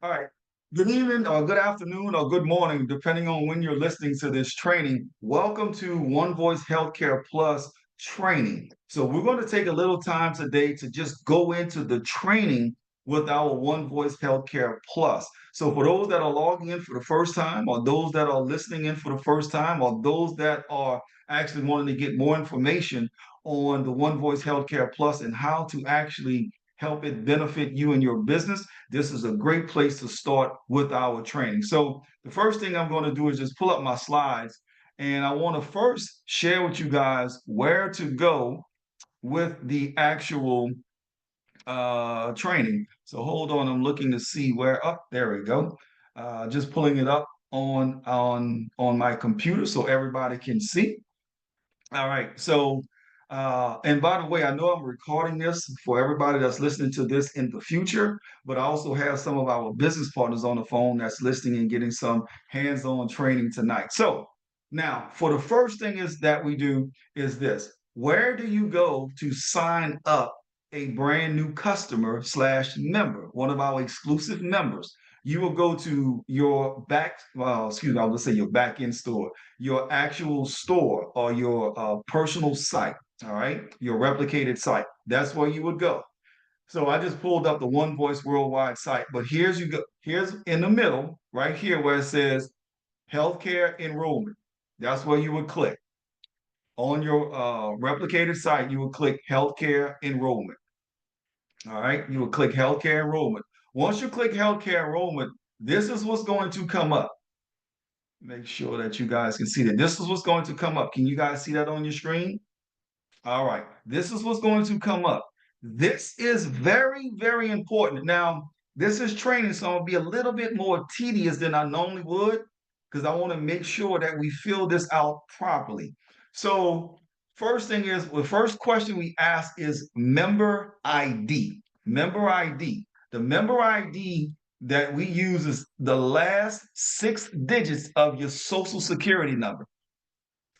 All right. Good evening, or good afternoon, or good morning, depending on when you're listening to this training. Welcome to One Voice Healthcare Plus training. So, we're going to take a little time today to just go into the training with our One Voice Healthcare Plus. So, for those that are logging in for the first time, or those that are listening in for the first time, or those that are actually wanting to get more information on the One Voice Healthcare Plus and how to actually help it benefit you and your business, this is a great place to start with our training. So the first thing I'm going to do is just pull up my slides, and I want to first share with you guys where to go with the actual training. So hold on, I'm looking to see where. Up, there we go. Just pulling it up on my computer so everybody can see. All right. So, and by the way, I know I'm recording this for everybody that's listening to this in the future, but I also have some of our business partners on the phone that's listening and getting some hands-on training tonight. So now, for the first thing is that we do is this. Where do you go to sign up a brand new customer slash member, one of our exclusive members? You will go to your excuse me, I would say your back end store, your actual store, or your personal site, all right, your replicated site. That's where you would go. So I just pulled up the One Voice Worldwide site, but here's in the middle, right here where it says healthcare enrollment. That's where you would click. On your replicated site, you would click healthcare enrollment. All right, you would click healthcare enrollment. Once you click healthcare enrollment, this is what's going to come up. Make sure that you guys can see that. This is what's going to come up. Can you guys see that on your screen? All right. This is what's going to come up. This is very, very important. Now, this is training, so I'm going to be a little bit more tedious than I normally would because I want to make sure that we fill this out properly. So, first thing is, the first question we ask is member ID. Member ID. The member ID that we use is the last 6 digits of your social security number.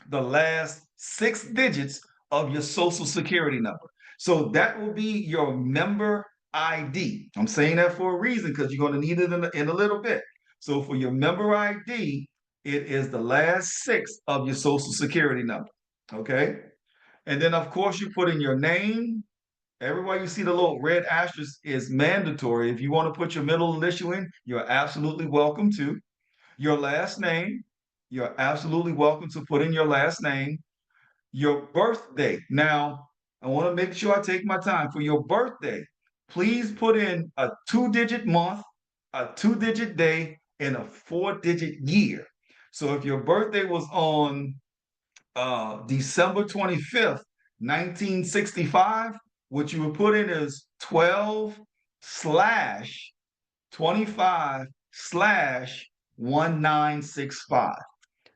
The last 6 digits of your social security number. So that will be your member ID. I'm saying that for a reason because you're going to need it in a little bit. So for your member ID, it is the last six of your social security number. Okay. And then, of course, you put in your name. Everywhere you see the little red asterisk is mandatory. If you want to put your middle initial in, you're absolutely welcome to. Your last name, you're absolutely welcome to put in your last name. Your birthday. Now, I want to make sure I take my time. For your birthday, please put in a 2 digit month, a 2 digit day, and a 4 digit year. So if your birthday was on December 25th, 1965, what you would put in is 12 slash 25 slash 1965.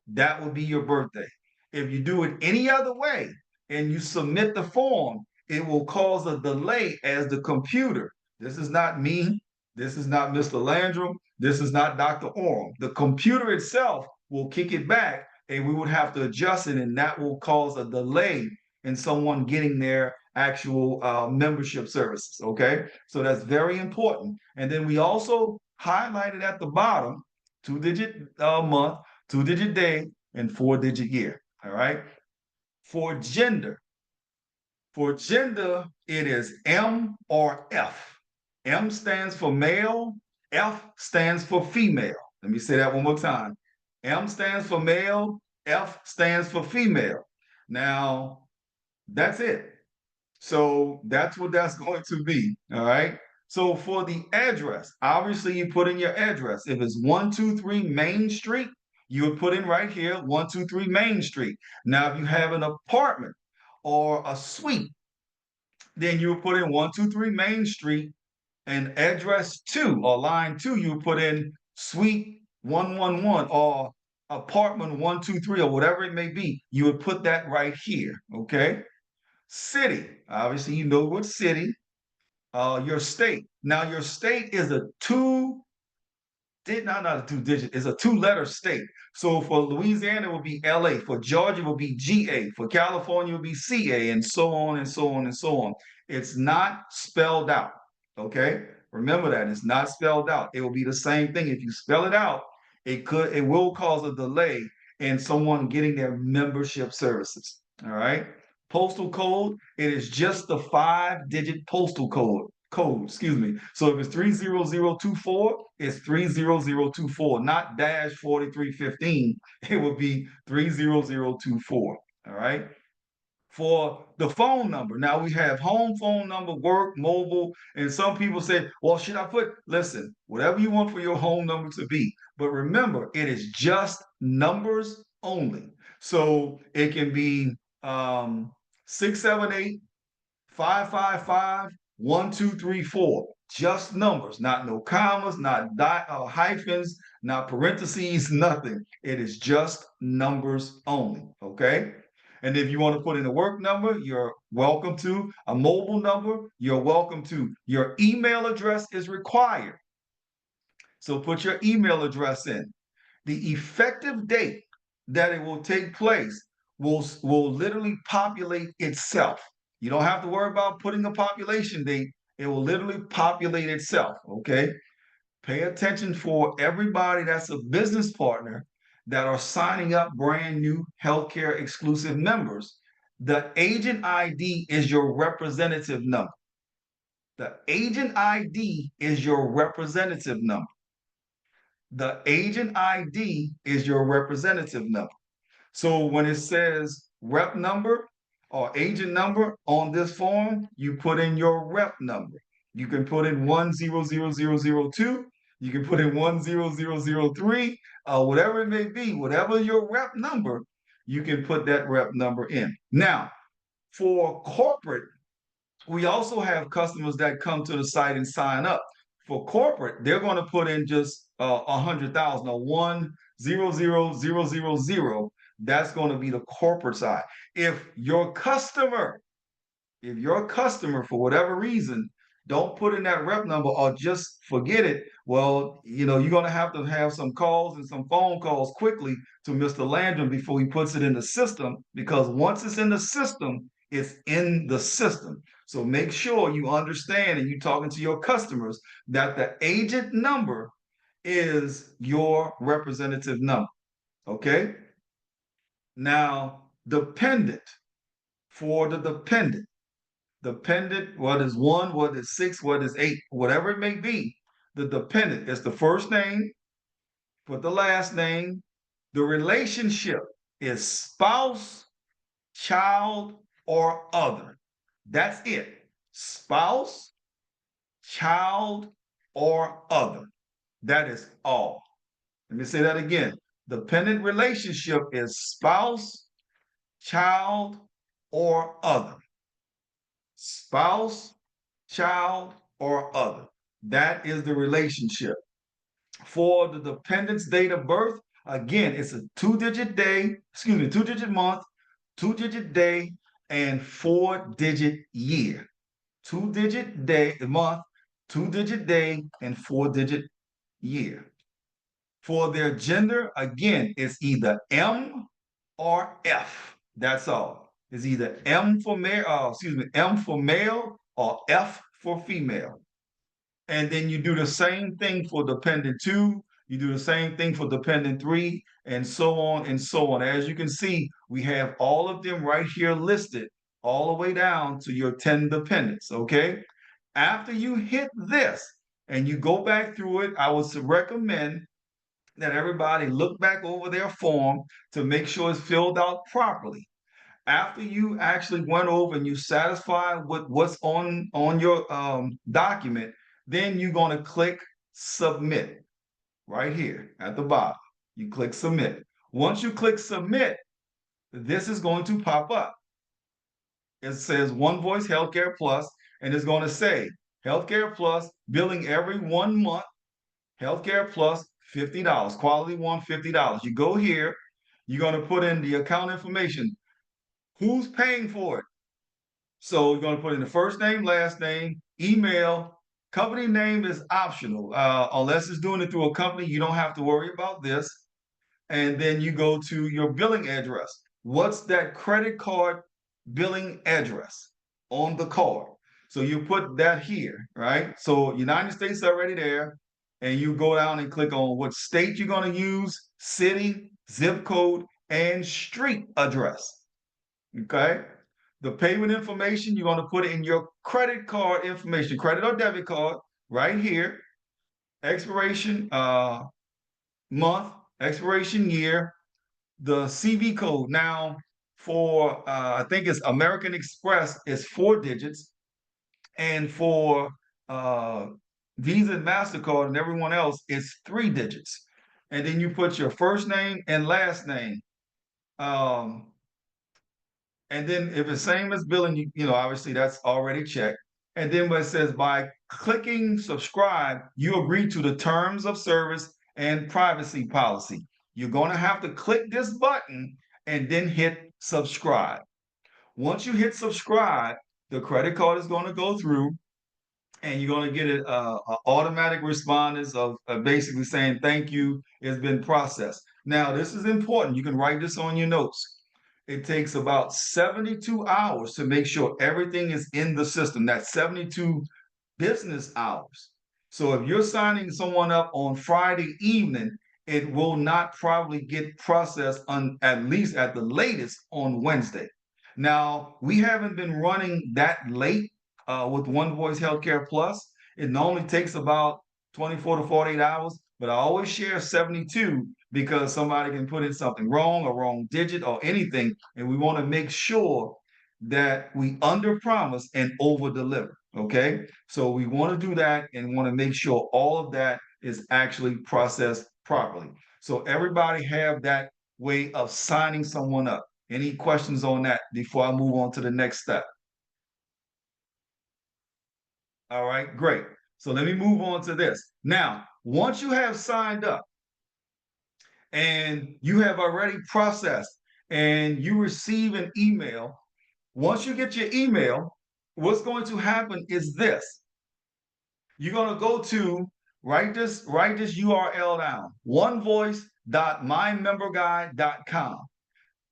That would be your birthday. If you do it any other way and you submit the form, it will cause a delay as the computer. This is not me. This is not Mr. Landrum. This is not Dr. Orm. The computer itself will kick it back and we would have to adjust it, and that will cause a delay in someone getting their actual membership services. Okay. So that's very important. And then we also highlighted at the bottom 2 digit month, 2 digit day, and 4 digit year. All right. For gender, it is M or F. M stands for male, F stands for female. Let me say that one more time. M stands for male, F stands for female. Now, that's it. So that's what that's going to be. All right. So for the address, obviously you put in your address. If it's 123 Main Street, you would put in right here 123 Main Street. Now, if you have an apartment or a suite, then you would put in 123 Main Street, and address 2 or line 2, you would put in suite 111 or apartment 123 or whatever it may be. You would put that right here. Okay. City, obviously, you know what city. Your state. Now, your state is a not a 2 digit, it's a 2 letter state. So for Louisiana, it will be LA. For Georgia, it will be GA. For California, it will be CA, and so on and so on and so on. It's not spelled out. Okay. Remember that it's not spelled out. It will be the same thing. If you spell it out, it will cause a delay in someone getting their membership services. All right. Postal code, it is just the 5-digit postal code, excuse me. So if it's 30024, it's 30024, not dash 4315. It would be 30024. All right. For the phone number, now we have home phone number, work, mobile, and some people say, well, should I put, listen, whatever you want for your home number to be. But remember, it is just numbers only. So it can be 678 555 1234. Just numbers, not no commas, not hyphens, not parentheses, nothing. It is just numbers only. Okay. And if you want to put in a work number, you're welcome to. A mobile number, you're welcome to. Your email address is required. So put your email address in. The effective date that it will take place will literally populate itself. You don't have to worry about putting a population date. It will literally populate itself. Okay. Pay attention for everybody that's a business partner that are signing up brand new healthcare exclusive members. The agent ID is your representative number. The agent ID is your representative number. The agent ID is your representative number. So when it says rep number or agent number on this form, you put in your rep number. You can put in 100002. You can put in 10003, whatever it may be, whatever your rep number, you can put that rep number in. Now, for corporate, we also have customers that come to the site and sign up. For corporate, they're going to put in just 100,000 or 100,000. That's going to be the corporate side. If your customer, for whatever reason, don't put in that rep number or just forget it, well, you're going to have some calls and some phone calls quickly to Mr. Landrum before he puts it in the system, because once it's in the system, it's in the system. So make sure you understand and you're talking to your customers that the agent number is your representative number. Okay? Now, dependent, for the dependent, what is 1, what is 6, what is 8, whatever it may be, the dependent is the first name, put the last name. The relationship is spouse, child, or other. That's it. Spouse, child, or other. That is all. Let me say that again. Dependent relationship is spouse, child, or other. Spouse, child, or other. That is the relationship. For the dependent's date of birth, again, it's a 2-digit day, 2-digit month, 2-digit day, and 4-digit year. 2-digit day, month, 2-digit day, and 4-digit year. For their gender, again, it's either M or F. That's all. It's either M for male or F for female. And then you do the same thing for dependent 2, you do the same thing for dependent 3, and so on and so on. As you can see, we have all of them right here listed all the way down to your 10 dependents, okay? After you hit this and you go back through it, I would recommend that everybody look back over their form to make sure it's filled out properly. After you actually went over and you satisfied with what's on your document, then you're going to click submit right here at the bottom. You click submit. Once you click submit, this is going to pop up. It says One Voice Healthcare Plus, and it's going to say Healthcare Plus billing every 1 month. Healthcare Plus $50. Quality One $50. You go here, you're going to put in the account information. Who's paying for it? So you're going to put in the first name, last name, email. Company name is optional. Unless it's doing it through a company, you don't have to worry about this. And then you go to your billing address. What's that credit card billing address on the card? So you put that here, right? So United States already there, and you go down and click on what state you're going to use, city, zip code, and street address. Okay. The payment information, you're going to put it in your credit card information, credit or debit card, right here. Expiration month, expiration year, the CV code. Now, for I think it's American Express is 4 digits, and for uh, Visa and Mastercard and everyone else, it's 3 digits. And then you put your first name and last name. Um, and then if it's same as billing, obviously that's already checked. And then what it says, by clicking subscribe, you agree to the terms of service and privacy policy. You're going to have to click this button and then hit subscribe. Once you hit subscribe, the credit card is going to go through, and you're going to get an automatic response of basically saying thank you, it's been processed. Now, this is important. You can write this on your notes. It takes about 72 hours to make sure everything is in the system. That's 72 business hours. So if you're signing someone up on Friday evening, it will not probably get processed on, at least at the latest, on Wednesday. Now, we haven't been running that late with One Voice Healthcare Plus. It normally takes about 24 to 48 hours, but I always share 72 because somebody can put in something wrong, a wrong digit, or anything, and we want to make sure that we under promise and over deliver. Okay, so we want to do that and want to make sure all of that is actually processed properly. So everybody have that way of signing someone up. Any questions on that before I move on to the next step? All right, great. So let me move on to this. Now, once you have signed up and you have already processed and you receive an email, once you get your email, what's going to happen is this. You're going to go to, write this URL down, onevoice.mymemberguide.com.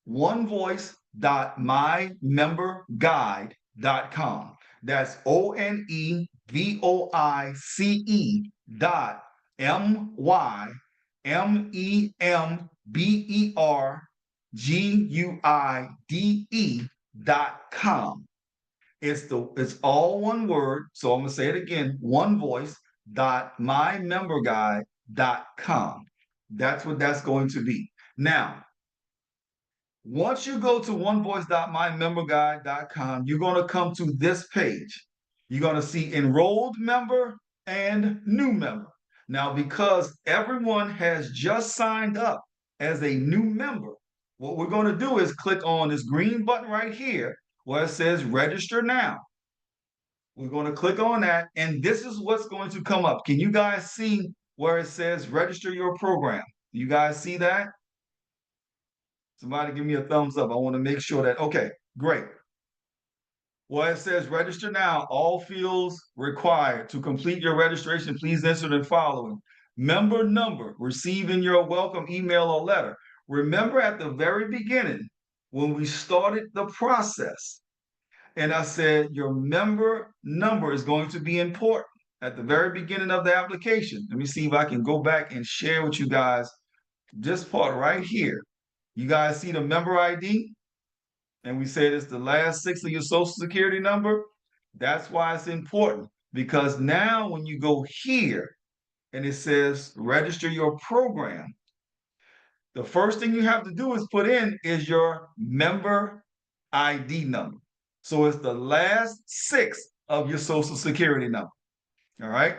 onevoice.mymemberguide.com. That's ONEVOICE dot MYMEMBERGUIDE.com. It's all one word. So I'm gonna say it again, onevoice.mymemberguide.com. That's what that's going to be. Now, once you go to onevoice.mymemberguide.com, you're going to come to this page. You're going to see enrolled member and new member. Now, because everyone has just signed up as a new member, what we're going to do is click on this green button right here where it says register now. We're going to click on that, and this is what's going to come up. Can you guys see where it says register your program? You guys see that? Somebody give me a thumbs up. I want to make sure that, okay, great. Well, it says register now. All fields required. To complete your registration, please enter the following. Member number received in your welcome email or letter. Remember at the very beginning when we started the process, and I said your member number is going to be important at the very beginning of the application. Let me see if I can go back and share with you guys this part right here. You guys see the member ID? And we said it's the last 6 of your social security number. That's why it's important, because now when you go here and it says register your program, the first thing you have to do is put in is your member ID number. So it's the last 6 of your social security number. All right.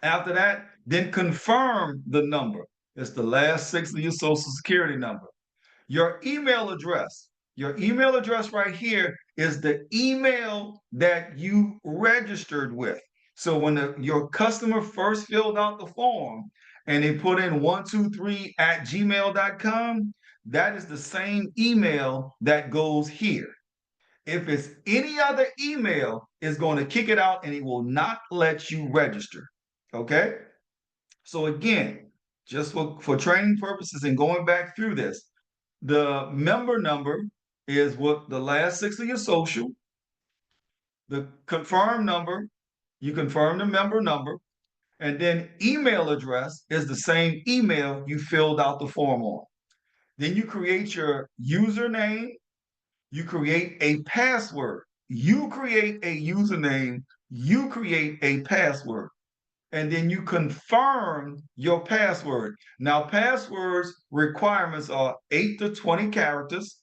After that, then confirm the number. It's the last 6 of your social security number. Your email address. Your email address right here is the email that you registered with. So when your customer first filled out the form and they put in 123@gmail.com, that is the same email that goes here. If it's any other email, it's going to kick it out and it will not let you register. Okay? So again, just for training purposes and going back through this, the member number is what the last 6 of your social. The confirm number, you confirm the member number, and then email address is the same email you filled out the form on. Then you create your username, you create a password. You create a username, you create a password, and then you confirm your password. Now, passwords requirements are 8 to 20 characters,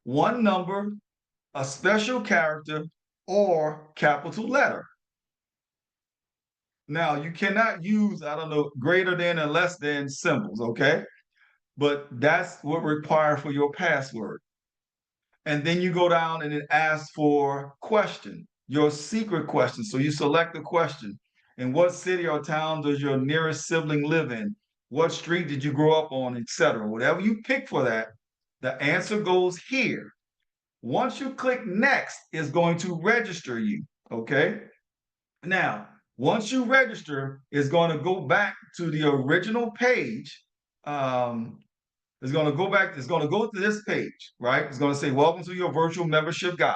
one number, a special character, or capital letter. Now, you cannot use, I don't know, greater than and less than symbols, okay? But that's what required for your password. And then you go down and it asks for question, your secret question. So you select the question. In what city or town does your nearest sibling live in? What street did you grow up on, etc. Whatever you pick for that, the answer goes here. Once you click next, it's going to register you. Okay. Now, once you register, it's going to go back to the original page. It's going to go back, it's going to go to this page, right? It's going to say, welcome to your virtual membership guide.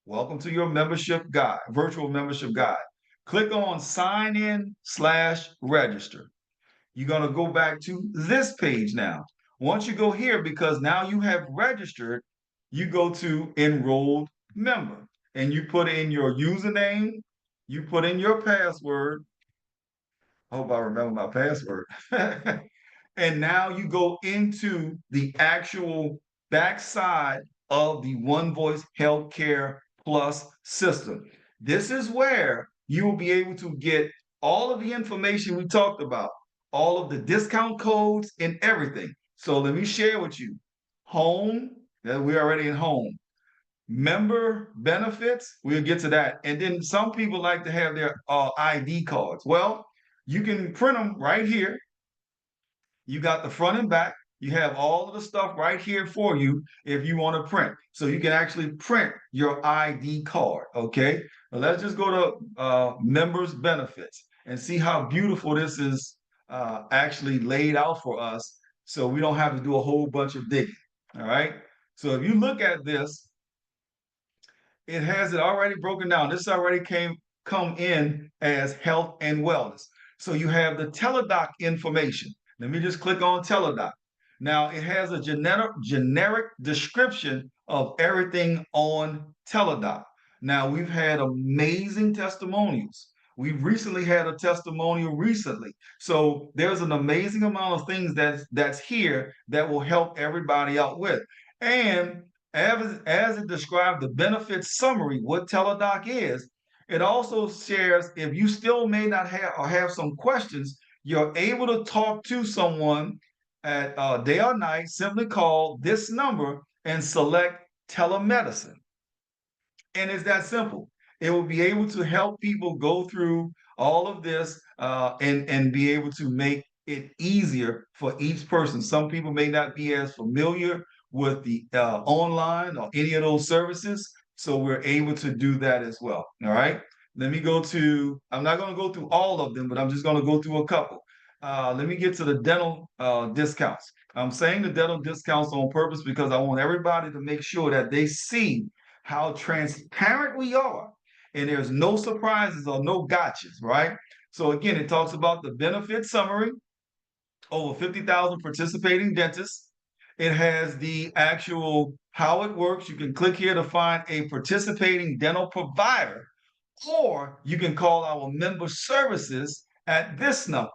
Welcome to your membership guide, virtual membership guide. Click on sign in/register. You're going to go back to this page now. Once you go here, because now you have registered, you go to enrolled member and you put in your username, you put in your password. I hope I remember my password. And now you go into the actual backside of the One Voice Healthcare Plus system. This is where you will be able to get all of the information we talked about, all of the discount codes and everything. So let me share with you. Home, we're already in home. Member benefits, we'll get to that. And then some people like to have their ID cards. Well, you can print them right here. You got the front and back. You have all of the stuff right here for you if you want to print. So you can actually print your ID card, okay? Now let's just go to members benefits and see how beautiful this is actually laid out for us so we don't have to do a whole bunch of digging, all right? So if you look at this, it has it already broken down. This already come in as health and wellness. So you have the teledoc information. Let me just click on teledoc. Now it has a generic description of everything on teledoc. Now we've had amazing testimonials. We've recently had a testimonial recently. So there's an amazing amount of things that's here that will help everybody out with. And as it describes the benefits summary, what teledoc is, it also shares if you still may not have or have some questions, you're able to talk to someone at day or night. Simply call this number and select telemedicine. And it's that simple. It will be able to help people go through all of this and be able to make it easier for each person. Some people may not be as familiar with the online or any of those services, so we're able to do that as well. All right. Let me go to, I'm not going to go through all of them, but I'm just going to go through a couple. Let me get to the dental discounts. I'm saying the dental discounts on purpose because I want everybody to make sure that they see how transparent we are and there's no surprises or no gotchas, right? So again, it talks about the benefit summary, over 50,000 participating dentists. It has the actual how it works. You can click here to find a participating dental provider, or you can call our member services at this number.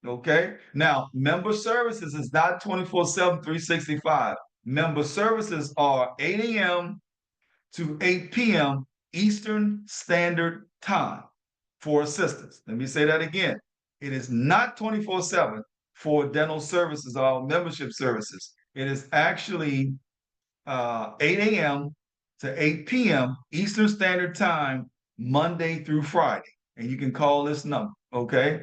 Okay. Now, member services is not 24/7, 365. Member services are 8 a.m. to 8 p.m. Eastern Standard Time for assistance. Let me say that again. It is not 24/7 for dental services or membership services. It is actually 8 a.m. to 8 p.m. Eastern Standard Time, Monday through Friday. And you can call this number, okay?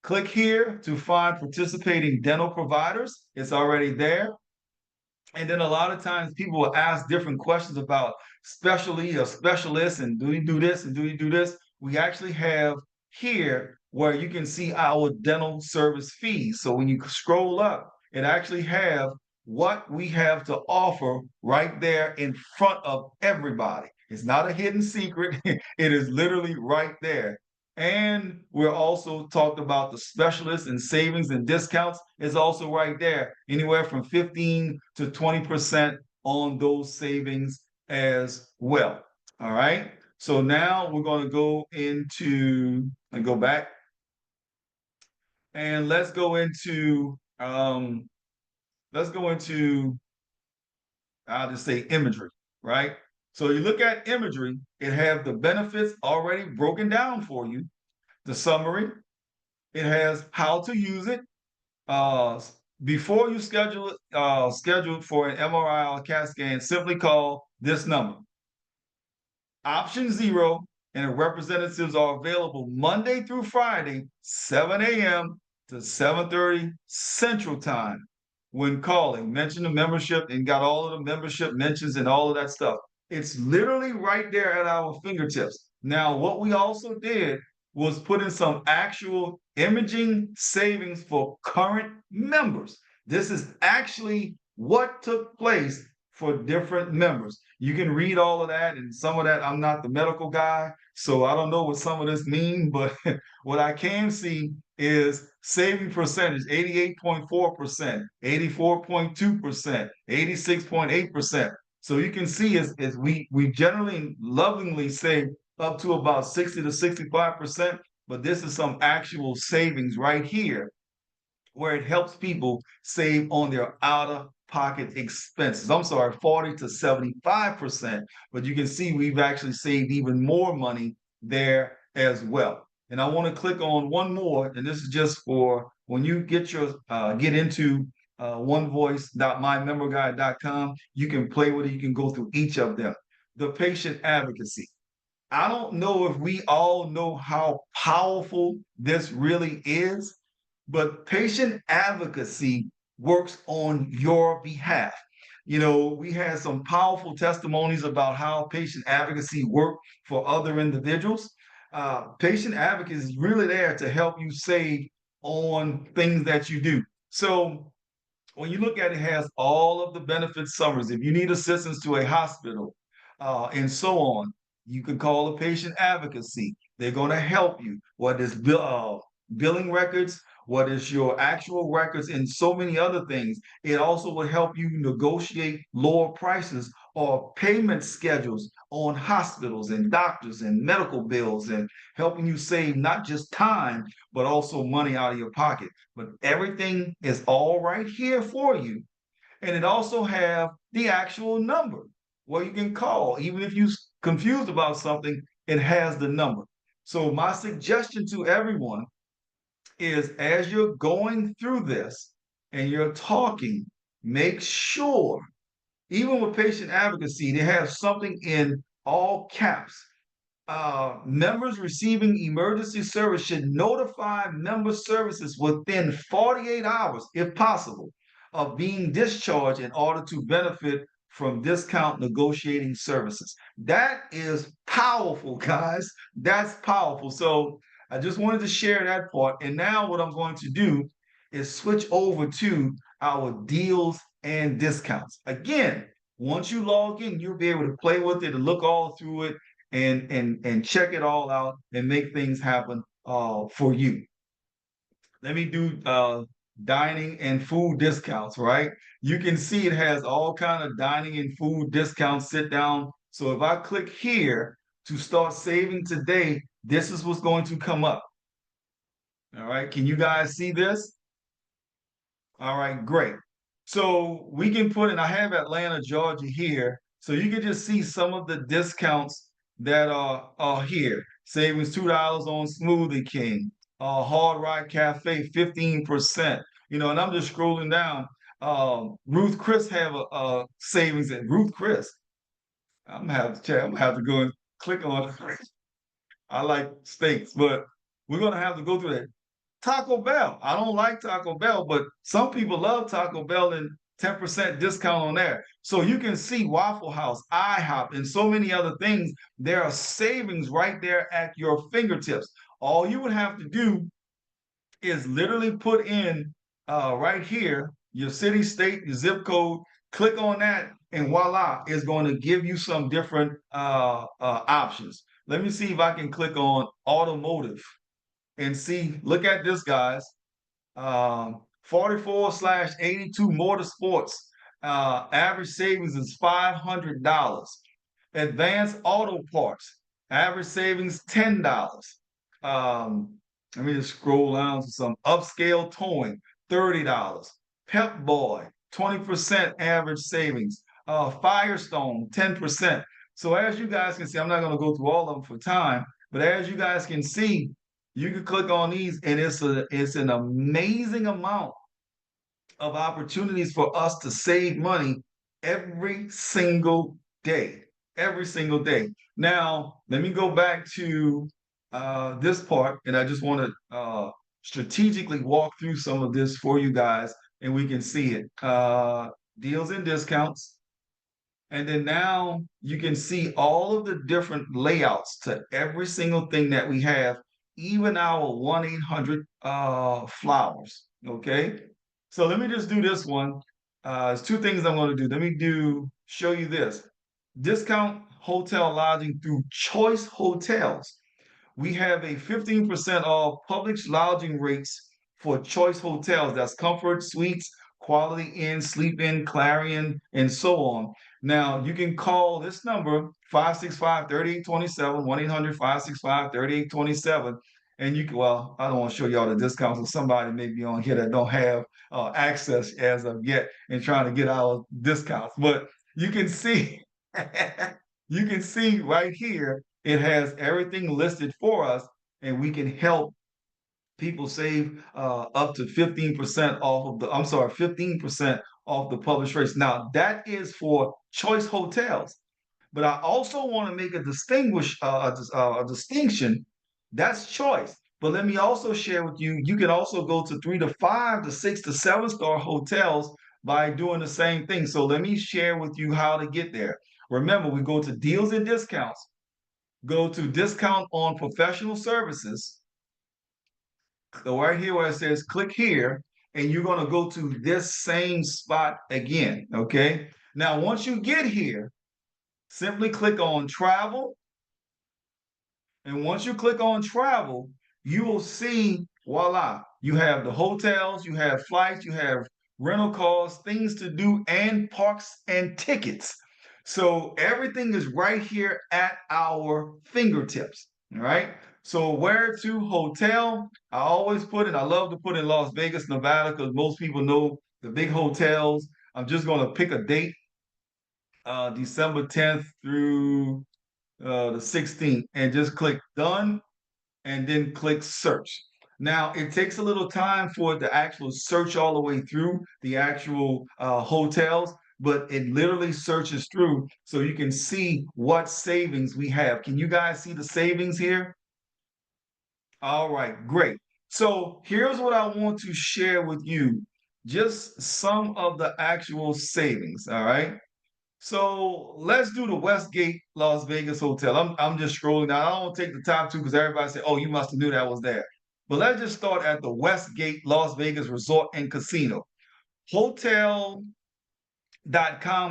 Click here to find participating dental providers. It's already there. And then a lot of times people will ask different questions about specialty or specialists and do you do this and do you do this? We actually have here where you can see our dental service fees. So when you scroll up, it actually have what we have to offer right there in front of everybody. It's not a hidden secret. It is literally right there. And we're also talked about the specialists and savings and discounts is also right there, anywhere from 15 to 20% on those savings as well. All right. So now we're going to go into and go back and let's go into I'll just say imagery, right? So you look at imagery, it have the benefits already broken down for you, the summary, it has how to use it. Uh, Before you schedule for an MRI or CAT scan, simply call this number. Option 0, and representatives are available Monday through Friday, 7 a.m. to 7:30 Central Time. When calling, mention the membership and got all of the membership mentions and all of that stuff. It's literally right there at our fingertips. Now, what we also did was put in some actual imaging savings for current members. This is actually what took place for different members. You can read all of that, and some of that, I'm not the medical guy, so I don't know what some of this mean, but what I can see is saving percentage 88.4%, 84.2%, 86.8%. So you can see is we generally lovingly say up to about 60 to 65%, but this is some actual savings right here where it helps people save on their out of pocket expenses. I'm sorry, 40 to 75%, but you can see we've actually saved even more money there as well. And I want to click on one more, and this is just for when you get into onevoice.mymemberguide.com, you can play with it, you can go through each of them. The patient advocacy. I don't know if we all know how powerful this really is, but patient advocacy works on your behalf. You know, we had some powerful testimonies about how patient advocacy worked for other individuals. Patient advocacy is really there to help you save on things that you do. So when you look at it, it has all of the benefit summaries. If you need assistance to a hospital and so on, you can call a patient advocacy. They're going to help you. What is billing records? What is your actual records and so many other things. It also will help you negotiate lower prices or payment schedules on hospitals and doctors and medical bills and helping you save not just time, but also money out of your pocket. But everything is all right here for you. And it also have the actual number where you can call. Even if you're confused about something, it has the number. So my suggestion to everyone is as you're going through this and you're talking, make sure, even with patient advocacy, they have something in all caps. Members receiving emergency service should notify member services within 48 hours, if possible, of being discharged in order to benefit from discount negotiating services. That is powerful, guys. That's powerful. So I just wanted to share that part. And now what I'm going to do is switch over to our deals and discounts. Again, once you log in, you'll be able to play with it and look all through it and check it all out and make things happen for you. Let me do dining and food discounts, right? You can see it has all kind of dining and food discounts, sit down. So if I click here to start saving today, this is what's going to come up. All right, can you guys see this? All right, great. So we can put in, I have Atlanta, Georgia here. So you can just see some of the discounts that are here. Savings $2 on Smoothie King, Hard Rock Cafe, 15%. You know, and I'm just scrolling down. Ruth Chris have a savings at Ruth Chris. I'm gonna have to check. I'm gonna have to go and click on it. I like steaks, but we're gonna have to go through that. Taco Bell. I don't like Taco Bell, but some people love Taco Bell and 10% discount on there. So you can see Waffle House, IHOP, and so many other things. There are savings right there at your fingertips. All you would have to do is literally put in right here your city, state, your zip code, Click on that, and voila, it's going to give you some different options. Let me see if I can click on automotive and see. Look at this, guys. 44/82 motorsports. Average savings is $500. Advanced auto parts. Average savings $10. Um, Let me just scroll down to some upscale towing, $30. Pep Boy, 20% average savings. Firestone, 10%. So as you guys can see, I'm not going to go through all of them for time, but as you guys can see, you can click on these, and it's an amazing amount of opportunities for us to save money every single day. Every single day. Now, let me go back to this part, and I just want to strategically walk through some of this for you guys, and we can see it. Deals and discounts. And then now you can see all of the different layouts to every single thing that we have, even our 1-800 flowers. Okay. So let me just do this one. There's two things I'm going to do. Let me show you this. Discount hotel lodging through Choice Hotels. We have a 15% off public lodging rates for Choice Hotels. That's Comfort, Suites, Quality Inn, Sleep Inn, Clarion, and so on. Now, you can call this number, 565-3827, 1-800-565-3827. And you can, well, I don't want to show y'all the discounts of somebody maybe on here that don't have access as of yet and trying to get our discounts. But you can see, you can see right here, it has everything listed for us, and we can help people save up to 15% off of the, I'm sorry, 15% off the published rates. Now, that is for Choice Hotels. But I also want to make a distinction. That's Choice. But let me also share with you, you can also go to 3 to 5 to 6 to 7-star hotels by doing the same thing. So let me share with you how to get there. Remember, we go to deals and discounts, go to discount on professional services. So right here where it says click here, and you're going to go to this same spot again. Okay. Now, once you get here, simply click on travel. And once you click on travel, you will see, voila, you have the hotels, you have flights, you have rental cars, things to do, and parks and tickets. So everything is right here at our fingertips. All right. So where to hotel? I always put it, I love to put in Las Vegas, Nevada, because most people know the big hotels. I'm just going to pick a date, December 10th through the 16th, and just click done, and then click search. Now, it takes a little time for it to actually search all the way through the actual hotels, but it literally searches through so you can see what savings we have. Can you guys see the savings here? All right, great. So here's what I want to share with you, just some of the actual savings, all right? So let's do the Westgate Las Vegas Hotel. I'm just scrolling down. I don't want to take the top two because everybody said, "Oh, you must have knew that was there." But let's just start at the Westgate Las Vegas Resort and Casino. Hotel.com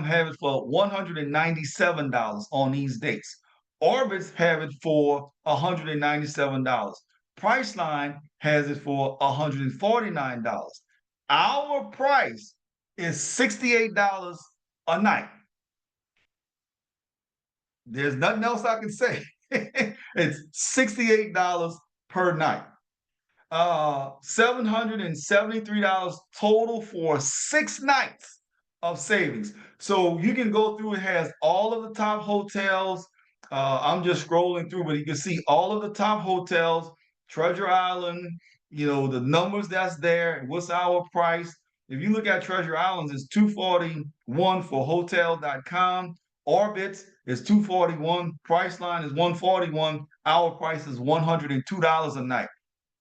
have it for $197 on these dates. Orbitz have it for $197. Priceline has it for $149. Our price is $68 a night. There's nothing else I can say. It's $68 per night. $773 total for 6 nights of savings. So you can go through, it has all of the top hotels. I'm just scrolling through, but you can see all of the top hotels, Treasure Island, the numbers that's there, and what's our price. If you look at Treasure Islands, it's $241 for hotel.com. Orbitz is $241. Priceline is $141. Our price is $102 a night.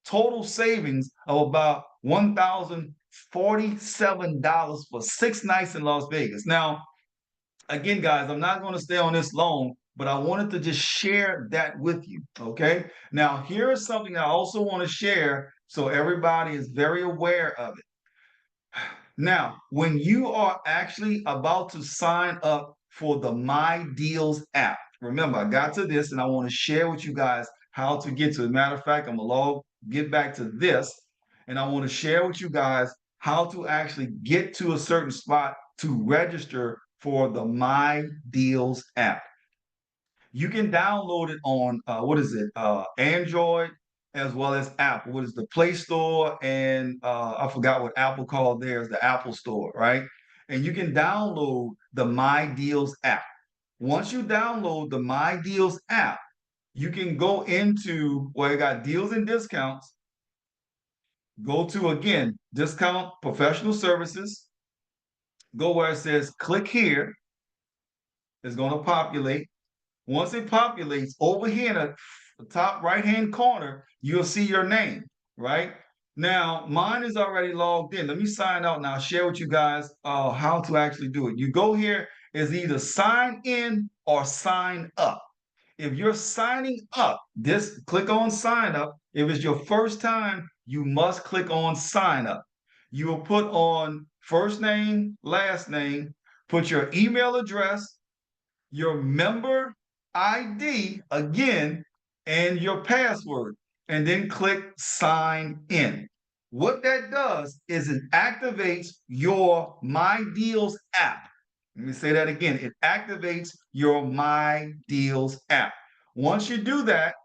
Total savings of about $1,047 for 6 nights in Las Vegas. Now, again, guys, I'm not going to stay on this long, but I wanted to just share that with you. Okay. Now, here is something I also want to share so everybody is very aware of it. Now, when you are actually about to sign up for the My Deals app, remember, I got to this and I want to share with you guys how to get to it. As a matter of fact, I'm going to get back to this and I want to share with you guys how to actually get to a certain spot to register for the My Deals app. You can download it on what is it? Android as well as Apple. What is the Play Store and I forgot what Apple called theirs, the Apple Store, right? And you can download the My Deals app. Once you download the My Deals app, you can go into where it got deals and discounts. Go to again, discount professional services. Go where it says click here. It's going to populate. Once it populates, over here in the top right-hand corner, you'll see your name, right? Now, mine is already logged in. Let me sign out and I'll share with you guys how to actually do it. You go here is either sign in or sign up. If you're signing up, this click on sign up. If it's your first time, you must click on sign up. You will put on first name, last name, put your email address, your member ID again, and your password, and then click sign in. What that does is it activates your My Deals app. Let me say that again. It activates your My Deals app. Once you do that,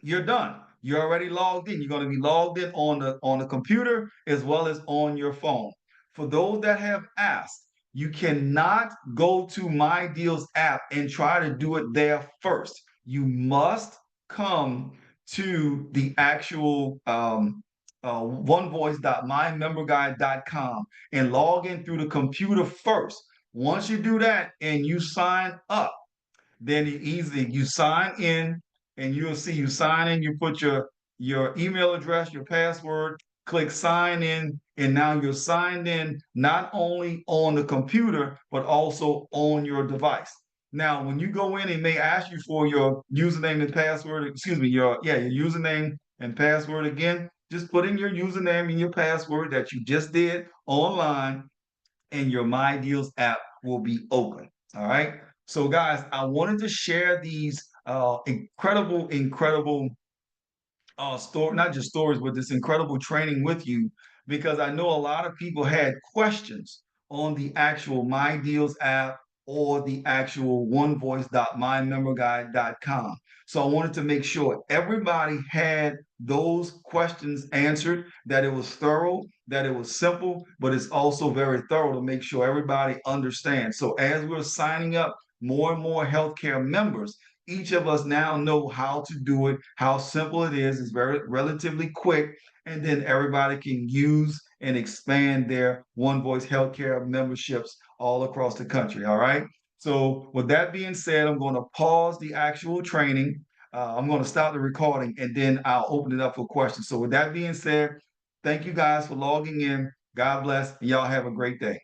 you're done. You're already logged in. You're going to be logged in on the computer as well as on your phone. For those that have asked, you cannot go to My Deals app and try to do it there first. You must come to the actual onevoice.mymemberguide.com and log in through the computer first. Once you do that and you sign up, then you sign in and you'll see you sign in, you put your email address, your password, click sign in, and now you're signed in not only on the computer, but also on your device. Now, when you go in, it may ask you for your username and password, excuse me, your username and password again. Just put in your username and your password that you just did online, and your My Deals app will be open. All right. So, guys, I wanted to share these incredible story, not just stories, but this incredible training with you because I know a lot of people had questions on the actual My Deals app or the actual onevoice.mymemberguide.com. So I wanted to make sure everybody had those questions answered, that it was thorough, that it was simple, but it's also very thorough to make sure everybody understands. So as we're signing up more and more healthcare members, each of us now know how to do it, how simple it is. It's very relatively quick, and then everybody can use and expand their One Voice Healthcare memberships all across the country. All right. So with that being said, I'm going to pause the actual training. I'm going to stop the recording and then I'll open it up for questions. So with that being said, thank you guys for logging in. God bless, and y'all have a great day.